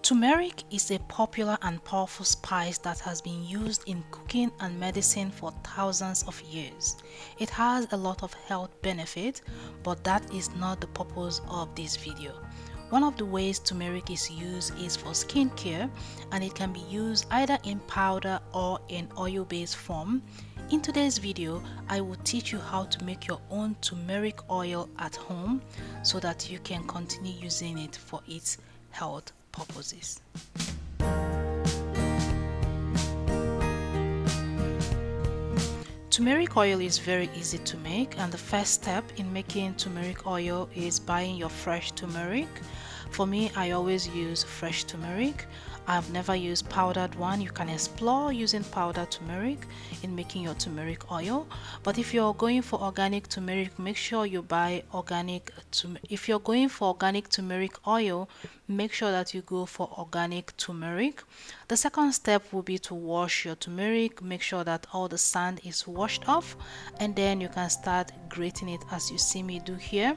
Turmeric is a popular and powerful spice that has been used in cooking and medicine for thousands of years. It has a lot of health benefits, but that is not the purpose of this video. One of the ways turmeric is used is for skincare, and it can be used either in powder or in oil-based form. In today's video, I will teach you how to make your own turmeric oil at home so that you can continue using it for its health purposes. Turmeric oil is very easy to make, and the first step in making turmeric oil is buying your fresh turmeric. For me, I always use fresh turmeric. I've never used powdered one. You can explore using powdered turmeric in making your turmeric oil. But if you're going for organic turmeric, make sure you buy organic. If you're going for organic turmeric oil, make sure that you go for organic turmeric. The second step will be to wash your turmeric. Make sure that all the sand is washed off, and then you can start grating it as you see me do here.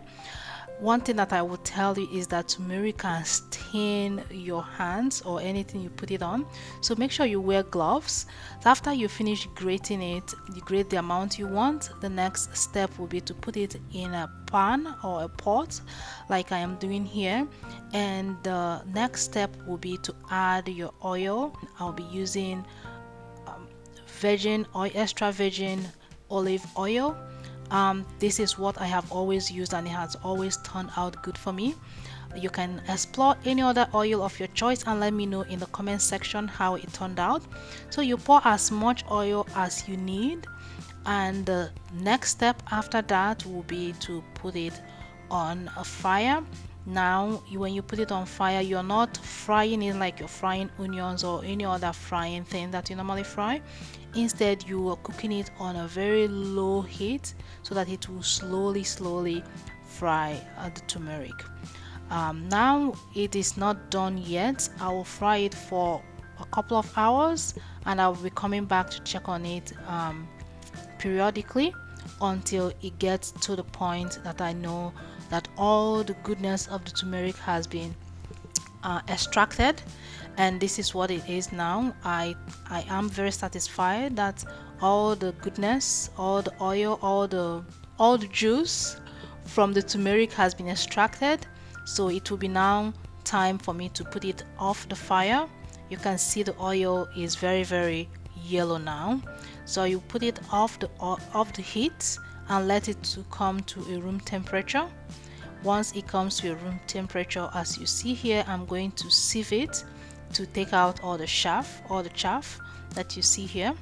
One thing that I will tell you is that turmeric can stain your hands or anything you put it on, so make sure you wear gloves. After you finish grating it, you grate the amount you want. The next step will be to put it in a pan or a pot like I am doing here, and the next step will be to add your oil. I'll be using virgin oil, extra virgin olive oil. This is what I have always used, and it has always turned out good for me. You can explore any other oil of your choice and let me know in the comment section how it turned out. So you pour as much oil as you need, and the next step after that will be to put it on a fire. Now, when you put it on fire, you're not frying it like you're frying onions or any other frying thing that you normally fry. Instead, you are cooking it on a very low heat so that it will slowly fry the turmeric. Now it is not done yet. I will fry it for a couple of hours, and I will be coming back to check on it periodically until it gets to the point that I know that all the goodness of the turmeric has been extracted. And this is what it is now. I am very satisfied that all the goodness, all the oil, all the juice from the turmeric has been extracted. So it will be now time for me to put it off the fire. You can see the oil is very yellow now. So you put it off the heat and let it to come to a room temperature. Once it comes to a room temperature, as you see here, I'm going to sieve it to take out all the chaff that you see here.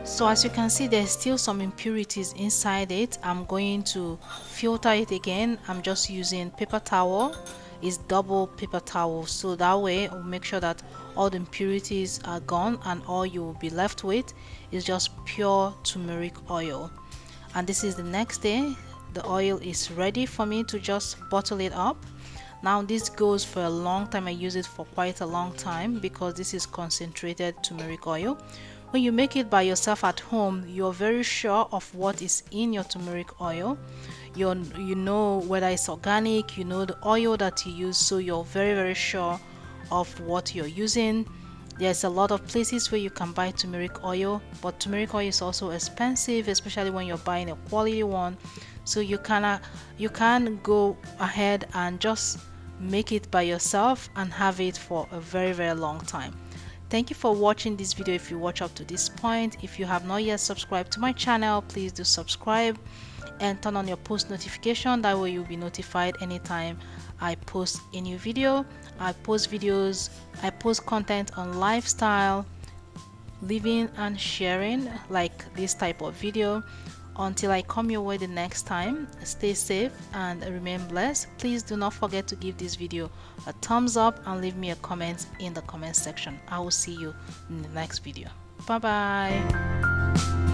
So as you can see, there's still some impurities inside it. I'm going to filter it again. I'm just using paper towel. It's double paper towel, so that way I'll make sure that all the impurities are gone, and all you will be left with is just pure turmeric oil. And this is the next day. The oil is ready for me to just bottle it up. Now this goes for a long time. I use it for quite a long time because this is concentrated turmeric oil. When you make it by yourself at home, you're very sure of what is in your turmeric oil. You know whether it's organic, you know the oil that you use, so you're very sure of what you're using. There's a lot of places where you can buy turmeric oil, but turmeric oil is also expensive, especially when you're buying a quality one. So you can go ahead and just make it by yourself and have it for a very long time. Thank you for watching this video. If you watch up to this point, if you have not yet subscribed to my channel, please do subscribe. and turn on your post notification. That way you'll be notified anytime I post a new video. I post videos, I post content on lifestyle, living and sharing, like this type of video. Until I come your way the next time, stay safe and remain blessed. Please do not forget to give this video a thumbs up and leave me a comment in the comment section. I will see you in the next video. Bye bye.